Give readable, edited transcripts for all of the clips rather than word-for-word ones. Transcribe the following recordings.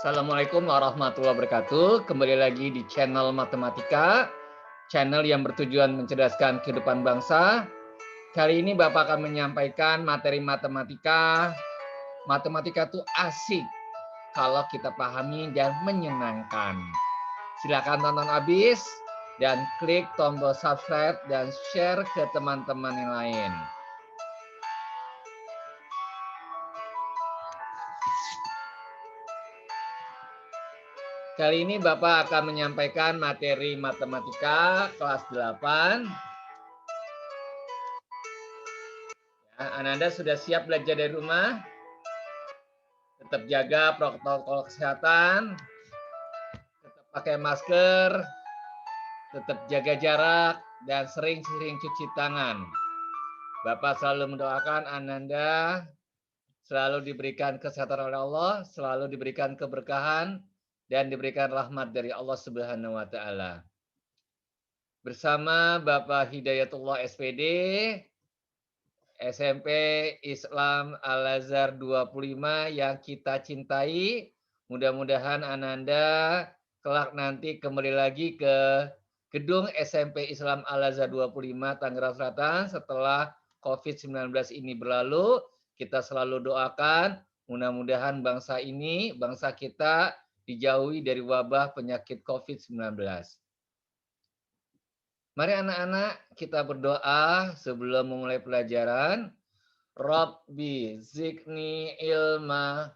Assalamualaikum warahmatullahi wabarakatuh. Kembali lagi di channel Matematika, channel yang bertujuan mencerdaskan kehidupan bangsa. Kali ini Bapak akan menyampaikan materi matematika. Matematika itu asik kalau kita pahami dan menyenangkan. Silakan tonton habis dan klik tombol subscribe dan share ke teman-teman yang lain. Kali ini Bapak akan menyampaikan materi matematika kelas 8. Ya, Ananda sudah siap belajar dari rumah? Tetap jaga protokol kesehatan, tetap pakai masker, tetap jaga jarak, dan sering-sering cuci tangan. Bapak selalu mendoakan Ananda selalu diberikan kesehatan oleh Allah, selalu diberikan keberkahan, dan diberikan rahmat dari Allah Subhanahu wa Ta'ala. Bersama Bapak Hidayatullah SPD, SMP Islam Al-Azhar 25 yang kita cintai. Mudah-mudahan Ananda kelak nanti kembali lagi ke gedung SMP Islam Al-Azhar 25 Tangerang Selatan setelah COVID-19 ini berlalu. Kita selalu doakan mudah-mudahan bangsa ini, bangsa kita dijauhi dari wabah penyakit COVID-19. Mari anak-anak kita berdoa sebelum memulai pelajaran. Rabbi zikni ilma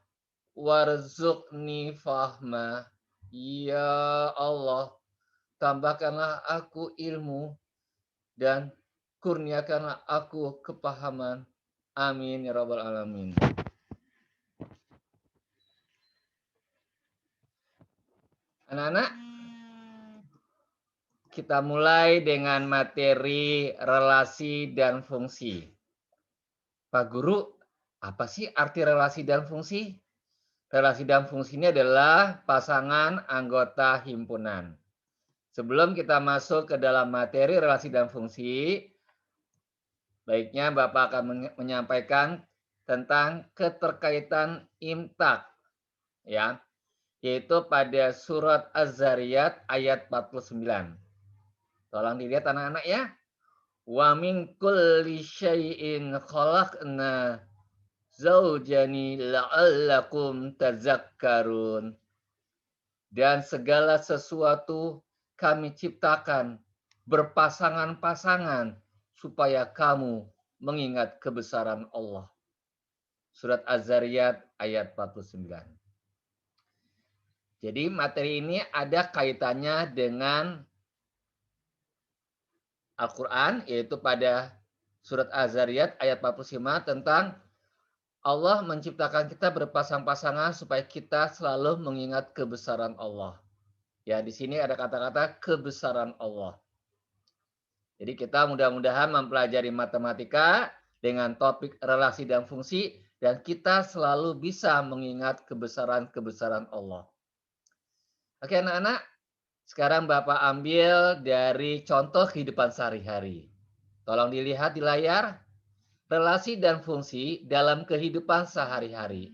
warzuqni fahma. Ya Allah, tambahkanlah aku ilmu dan kurniakanlah aku kepahaman. Amin ya rabbal alamin. Anak-anak, kita mulai dengan materi relasi dan fungsi. Pak Guru, apa sih arti relasi dan fungsi? Relasi dan fungsi ini adalah pasangan anggota himpunan. Sebelum kita masuk ke dalam materi relasi dan fungsi, baiknya Bapak akan menyampaikan tentang keterkaitan imtak, ya, yaitu pada surat Az-Zariyat ayat 49. Tolong dilihat anak-anak ya. Wa min kulli syai'in khalaqna zaujani la'allakum tazakkarun. Dan segala sesuatu kami ciptakan berpasangan-pasangan supaya kamu mengingat kebesaran Allah. Surat Az-Zariyat ayat 49. Jadi materi ini ada kaitannya dengan Al-Quran, yaitu pada surat Az-Zariyat ayat 45 tentang Allah menciptakan kita berpasang-pasangan supaya kita selalu mengingat kebesaran Allah. Ya, di sini ada kata-kata kebesaran Allah. Jadi kita mudah-mudahan mempelajari matematika dengan topik relasi dan fungsi dan kita selalu bisa mengingat kebesaran-kebesaran Allah. Oke anak-anak, sekarang Bapak ambil dari contoh kehidupan sehari-hari. Tolong dilihat di layar, relasi dan fungsi dalam kehidupan sehari-hari.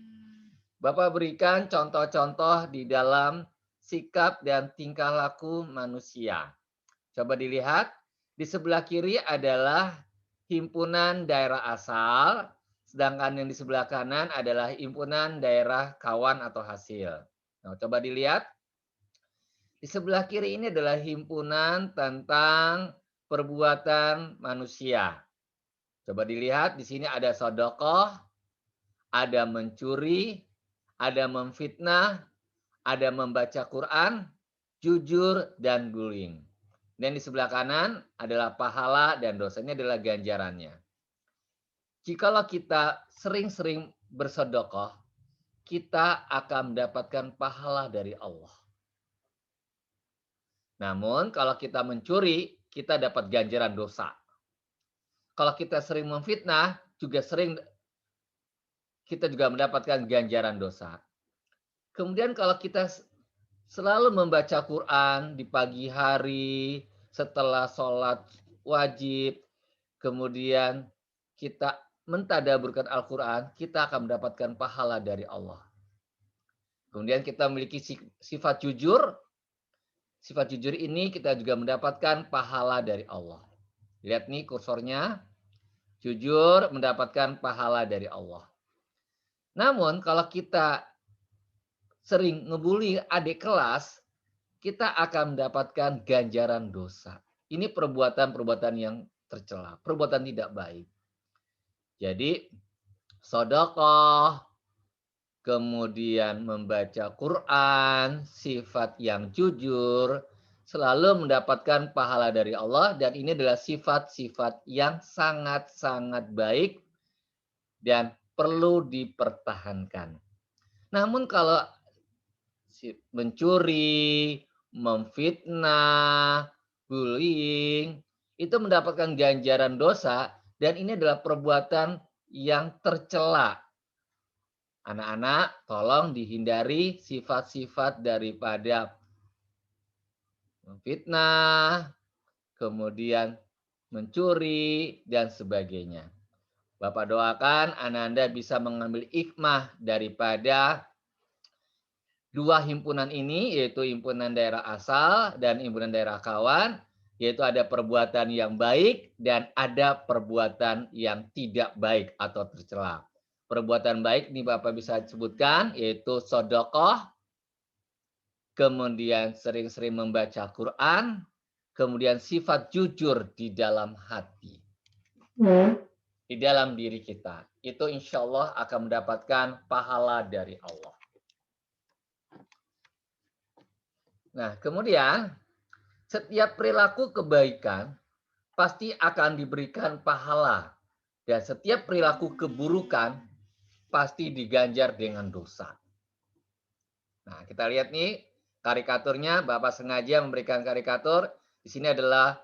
Bapak berikan contoh-contoh di dalam sikap dan tingkah laku manusia. Coba dilihat, di sebelah kiri adalah himpunan daerah asal, sedangkan yang di sebelah kanan adalah himpunan daerah kawan atau hasil. Nah, coba dilihat, di sebelah kiri ini adalah himpunan tentang perbuatan manusia. Coba dilihat, di sini ada sodokoh, ada mencuri, ada memfitnah, ada membaca Quran, jujur, dan guling. Dan di sebelah kanan adalah pahala dan dosanya adalah ganjarannya. Jikalau kita sering-sering bersedekah, kita akan mendapatkan pahala dari Allah. Namun kalau kita mencuri, kita dapat ganjaran dosa. Kalau kita sering memfitnah, kita juga mendapatkan ganjaran dosa. Kemudian kalau kita selalu membaca Quran di pagi hari, setelah sholat wajib, kemudian kita mentadaburkan Al-Quran, kita akan mendapatkan pahala dari Allah. Kemudian kita memiliki sifat jujur. Sifat jujur ini kita juga mendapatkan pahala dari Allah. Lihat nih kursornya, jujur mendapatkan pahala dari Allah. Namun kalau kita sering ngebully adik kelas, kita akan mendapatkan ganjaran dosa. Ini perbuatan-perbuatan yang tercela, perbuatan tidak baik. Jadi, sedekah, kemudian membaca Quran, sifat yang jujur, selalu mendapatkan pahala dari Allah, dan ini adalah sifat-sifat yang sangat-sangat baik dan perlu dipertahankan. Namun kalau mencuri, memfitnah, bullying, itu mendapatkan ganjaran dosa dan ini adalah perbuatan yang tercela. Anak-anak, tolong dihindari sifat-sifat daripada memfitnah, kemudian mencuri, dan sebagainya. Bapak doakan Anda bisa mengambil hikmah daripada dua himpunan ini, yaitu himpunan daerah asal dan himpunan daerah kawan, yaitu ada perbuatan yang baik dan ada perbuatan yang tidak baik atau tercela. Perbuatan baik ini Bapak bisa sebutkan, yaitu sedekah, kemudian sering-sering membaca Quran, kemudian sifat jujur di dalam hati, di dalam diri kita. Itu insya Allah akan mendapatkan pahala dari Allah. Nah, kemudian setiap perilaku kebaikan pasti akan diberikan pahala. Dan setiap perilaku keburukan pasti diganjar dengan dosa. Nah, kita lihat nih karikaturnya. Bapak sengaja memberikan karikatur. Di sini adalah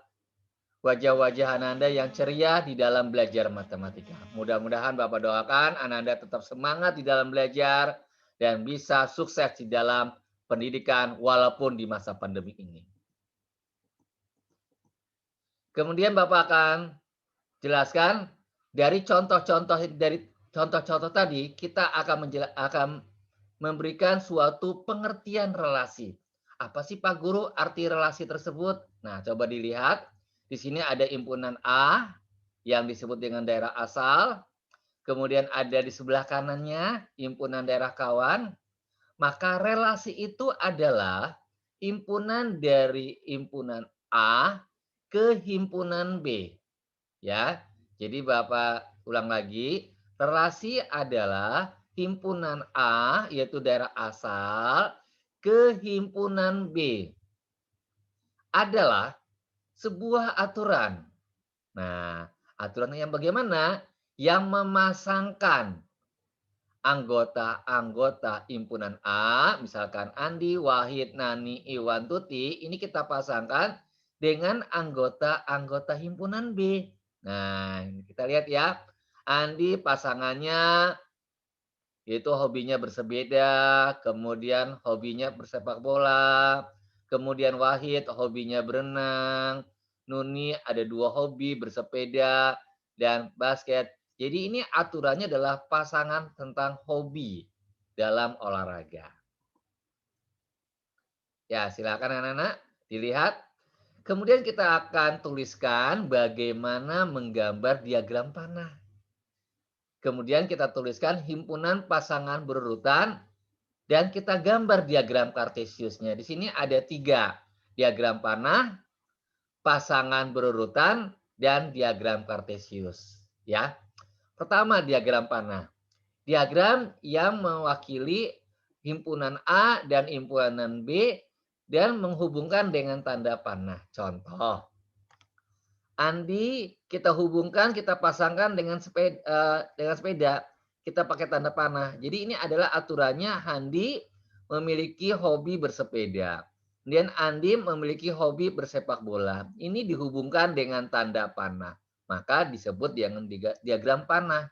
wajah-wajah Ananda yang ceria di dalam belajar matematika. Mudah-mudahan Bapak doakan Ananda tetap semangat di dalam belajar dan bisa sukses di dalam pendidikan walaupun di masa pandemi ini. Kemudian Bapak akan jelaskan dari contoh-contoh tadi kita akan memberikan suatu pengertian relasi. Apa sih Pak Guru arti relasi tersebut? Nah, coba dilihat. Di sini ada himpunan A yang disebut dengan daerah asal. Kemudian ada di sebelah kanannya himpunan daerah kawan. Maka relasi itu adalah himpunan dari himpunan A ke himpunan B. Ya, jadi Bapak ulang lagi, relasi adalah himpunan A, yaitu daerah asal, ke himpunan B. Adalah sebuah aturan. Nah, aturan yang bagaimana? Yang memasangkan anggota-anggota himpunan A, misalkan Andi, Wahid, Nani, Iwan, Tuti, ini kita pasangkan dengan anggota-anggota himpunan B. Nah, kita lihat ya. Andi pasangannya itu hobinya bersepeda, kemudian hobinya bersepak bola, kemudian Wahid hobinya berenang, Nuni ada 2 hobi bersepeda dan basket. Jadi ini aturannya adalah pasangan tentang hobi dalam olahraga. Ya, silakan anak-anak dilihat. Kemudian kita akan tuliskan bagaimana menggambar diagram panah. Kemudian kita tuliskan himpunan pasangan berurutan dan kita gambar diagram kartesiusnya. Di sini ada 3, diagram panah, pasangan berurutan, dan diagram kartesius. Ya, pertama diagram panah. Diagram yang mewakili himpunan A dan himpunan B dan menghubungkan dengan tanda panah. Contoh, Andi kita hubungkan, kita pasangkan dengan sepeda, kita pakai tanda panah. Jadi ini adalah aturannya Andi memiliki hobi bersepeda. Kemudian Andi memiliki hobi bersepak bola. Ini dihubungkan dengan tanda panah. Maka disebut dengan diagram panah.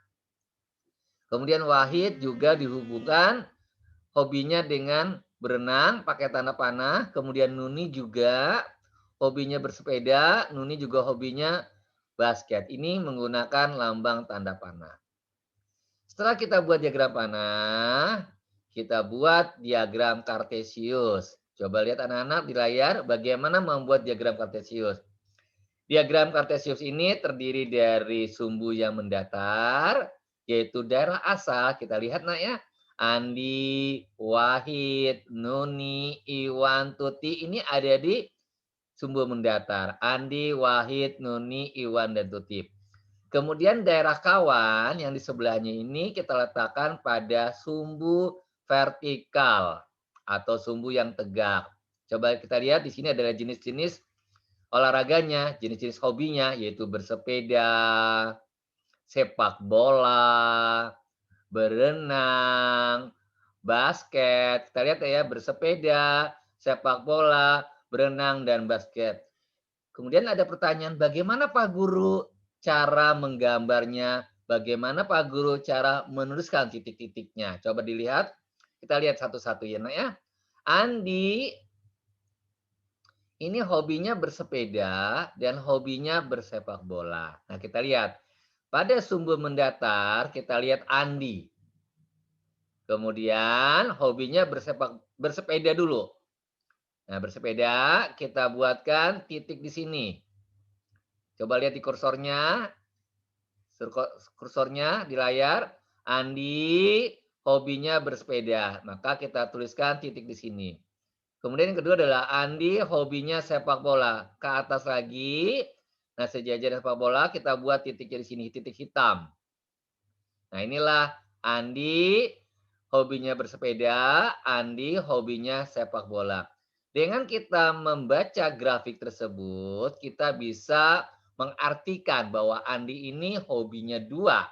Kemudian Wahid juga dihubungkan hobinya dengan berenang pakai tanda panah. Kemudian Nuni juga hobinya bersepeda. Nuni juga hobinya basket. Ini menggunakan lambang tanda panah. Setelah kita buat diagram panah, kita buat diagram kartesius. Coba lihat anak-anak di layar bagaimana membuat diagram kartesius. Diagram kartesius ini terdiri dari sumbu yang mendatar, yaitu daerah asal. Kita lihat nak ya. Andi, Wahid, Nuni, Iwan, Tuti ini ada di sumbu mendatar. Andi, Wahid, Nuni, Iwan, dan Tuti. Kemudian daerah kawan yang di sebelahnya ini kita letakkan pada sumbu vertikal atau sumbu yang tegak. Coba kita lihat di sini adalah jenis-jenis olahraganya, jenis-jenis hobinya, yaitu bersepeda, sepak bola, berenang, basket. Kita lihat ya, bersepeda, sepak bola, berenang, dan basket. Kemudian ada pertanyaan, bagaimana Pak Guru cara menggambarnya? Bagaimana Pak Guru cara menuliskan titik-titiknya? Coba dilihat, kita lihat satu-satu ya nak ya. Andi ini hobinya bersepeda dan hobinya bersepak bola. Nah, kita lihat. Pada sumbu mendatar, kita lihat Andi. Kemudian hobinya bersepeda dulu. Nah, bersepeda kita buatkan titik di sini. Coba lihat di kursornya. Kursornya di layar. Andi hobinya bersepeda. Maka kita tuliskan titik di sini. Kemudian yang kedua adalah Andi hobinya sepak bola. Ke atas lagi. Nah, sejajar sepak bola kita buat titiknya di sini, titik hitam. Nah, inilah Andi hobinya bersepeda, Andi hobinya sepak bola. Dengan kita membaca grafik tersebut, kita bisa mengartikan bahwa Andi ini hobinya dua,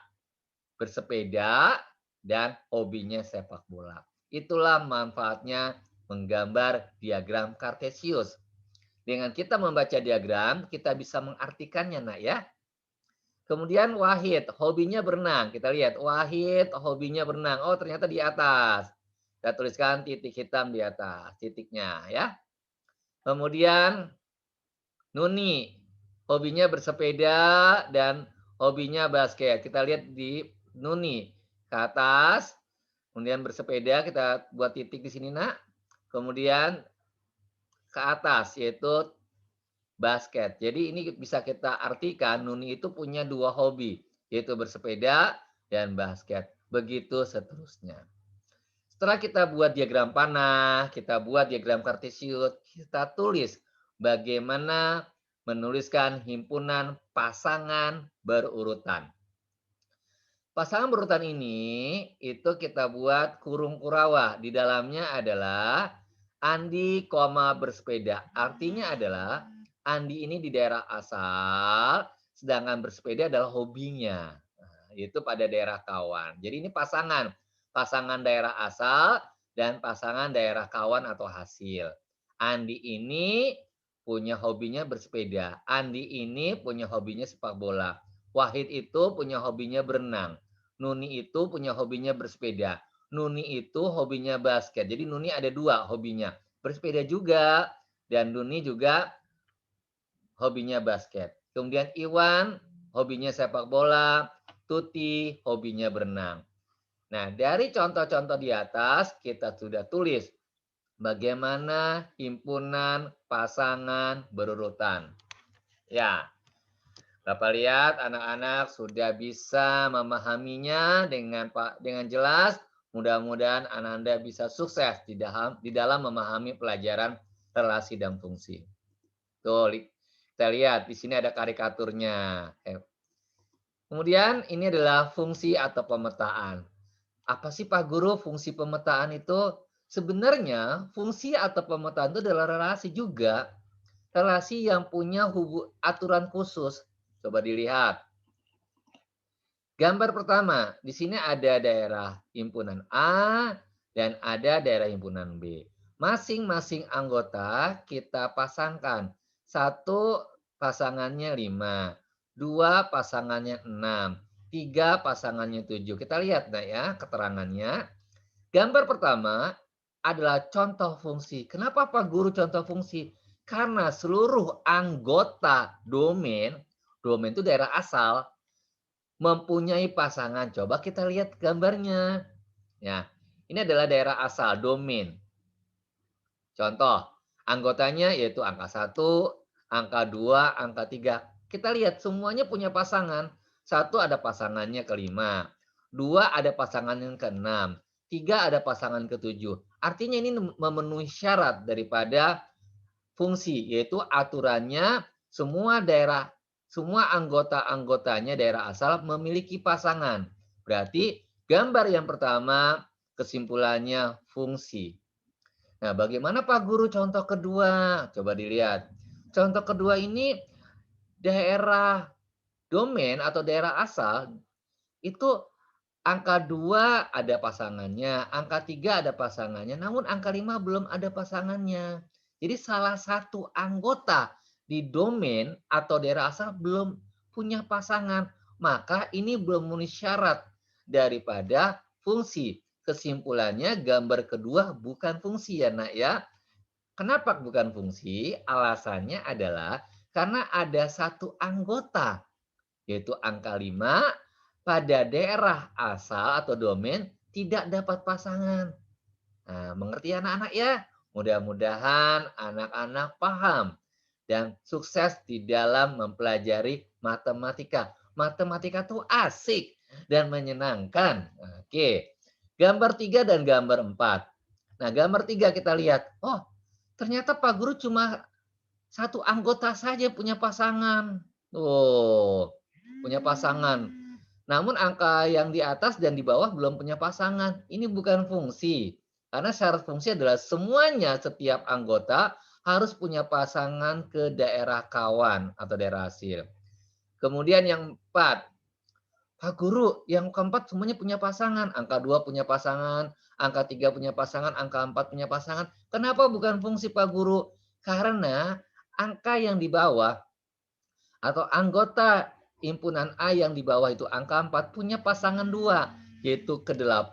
bersepeda dan hobinya sepak bola. Itulah manfaatnya menggambar diagram kartesius. Dengan kita membaca diagram, kita bisa mengartikannya, nak ya. Kemudian Wahid, hobinya berenang. Kita lihat, Wahid hobinya berenang. Oh, ternyata di atas. Kita tuliskan titik hitam di atas, titiknya ya. Kemudian Nuni, hobinya bersepeda dan hobinya basket. Kita lihat di Nuni, ke atas. Kemudian bersepeda, kita buat titik di sini, nak. Kemudian ke atas, yaitu basket. Jadi ini bisa kita artikan Nuni itu punya dua hobi, yaitu bersepeda dan basket. Begitu seterusnya. Setelah kita buat diagram panah, kita buat diagram kartesius, kita tulis bagaimana menuliskan himpunan pasangan berurutan. Pasangan berurutan ini itu kita buat kurung kurawa. Di dalamnya adalah Andi, bersepeda. Artinya adalah Andi ini di daerah asal, sedangkan bersepeda adalah hobinya. Nah, itu pada daerah kawan. Jadi ini pasangan. Pasangan daerah asal dan pasangan daerah kawan atau hasil. Andi ini punya hobinya bersepeda. Andi ini punya hobinya sepak bola. Wahid itu punya hobinya berenang. Nuni itu punya hobinya bersepeda. Nuni itu hobinya basket. Jadi Nuni ada dua hobinya. Bersepeda juga dan Nuni juga hobinya basket. Kemudian Iwan hobinya sepak bola. Tuti hobinya berenang. Nah, dari contoh-contoh di atas kita sudah tulis bagaimana himpunan pasangan berurutan. Ya, Bapak lihat anak-anak sudah bisa memahaminya dengan jelas. Mudah-mudahan Anda bisa sukses di dalam memahami pelajaran relasi dan fungsi. Tuh, kita lihat di sini ada karikaturnya. Kemudian ini adalah fungsi atau pemetaan. Apa sih Pak Guru fungsi pemetaan itu? Sebenarnya fungsi atau pemetaan itu adalah relasi juga. Relasi yang punya aturan khusus. Coba dilihat. Gambar pertama, di sini ada daerah himpunan A dan ada daerah himpunan B. Masing-masing anggota kita pasangkan. Satu pasangannya 5, dua pasangannya 6, tiga pasangannya 7. Kita lihat nah ya keterangannya. Gambar pertama adalah contoh fungsi. Kenapa Pak Guru contoh fungsi? Karena seluruh anggota domain itu daerah asal, mempunyai pasangan. Coba kita lihat gambarnya. Ya, Ini adalah daerah asal, domain. Contoh, anggotanya yaitu angka 1, angka 2, angka 3. Kita lihat semuanya punya pasangan. Satu ada pasangannya ke-5, 2 ada pasangan yang ke-6, 3 ada pasangan ke-7. Artinya ini memenuhi syarat daripada fungsi, yaitu aturannya semua anggota-anggotanya daerah asal memiliki pasangan. Berarti gambar yang pertama kesimpulannya fungsi. Nah, bagaimana Pak Guru contoh kedua? Coba dilihat. Contoh kedua ini daerah domain atau daerah asal itu angka 2 ada pasangannya, angka 3 ada pasangannya, namun angka 5 belum ada pasangannya. Jadi salah satu anggota di domain atau daerah asal belum punya pasangan, maka ini belum memenuhi syarat daripada fungsi. Kesimpulannya gambar kedua bukan fungsi ya nak ya. Kenapa bukan fungsi? Alasannya adalah karena ada satu anggota, yaitu angka 5 pada daerah asal atau domain tidak dapat pasangan. Nah, mengerti anak-anak ya? Mudah-mudahan anak-anak paham dan sukses di dalam mempelajari matematika. Matematika tuh asik dan menyenangkan. Oke, gambar 3 dan gambar 4. Nah, gambar 3 kita lihat. Oh, ternyata Pak Guru cuma satu anggota saja punya pasangan. Tuh, punya pasangan. Namun angka yang di atas dan di bawah belum punya pasangan. Ini bukan fungsi. Karena syarat fungsi adalah semuanya, setiap anggota harus punya pasangan ke daerah kawan atau daerah hasil. Kemudian yang 4, Pak Guru, yang keempat semuanya punya pasangan. Angka 2 punya pasangan, angka 3 punya pasangan, angka 4 punya pasangan. Kenapa bukan fungsi Pak Guru? Karena angka yang di bawah atau anggota himpunan A yang di bawah itu angka 4 punya pasangan 2, yaitu ke-8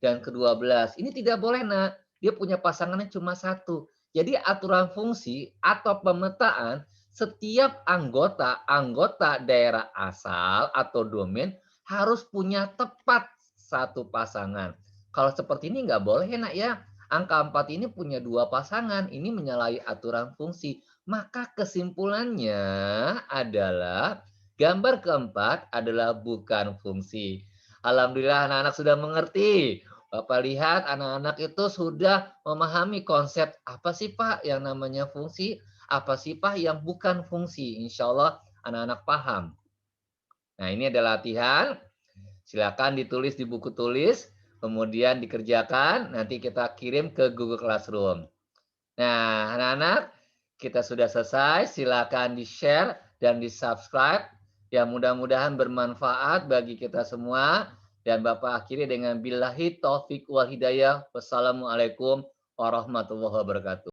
dan ke-12. Ini tidak boleh, Nak. Dia punya pasangannya cuma satu. Jadi aturan fungsi atau pemetaan setiap anggota daerah asal atau domain harus punya tepat satu pasangan. Kalau seperti ini nggak boleh, Nak ya. Angka 4 ini punya 2 pasangan. Ini menyalahi aturan fungsi. Maka kesimpulannya adalah gambar keempat adalah bukan fungsi. Alhamdulillah anak-anak sudah mengerti. Bapak lihat anak-anak itu sudah memahami konsep apa sih Pak yang namanya fungsi, apa sih Pak yang bukan fungsi. Insya Allah anak-anak paham. Nah ini adalah latihan. Silakan ditulis di buku tulis, kemudian dikerjakan, nanti kita kirim ke Google Classroom. Nah, anak-anak, kita sudah selesai. Silakan di-share dan di-subscribe. Ya, mudah-mudahan bermanfaat bagi kita semua. Dan Bapak akhiri dengan billahi taufik wal hidayah. Wassalamualaikum warahmatullahi wabarakatuh.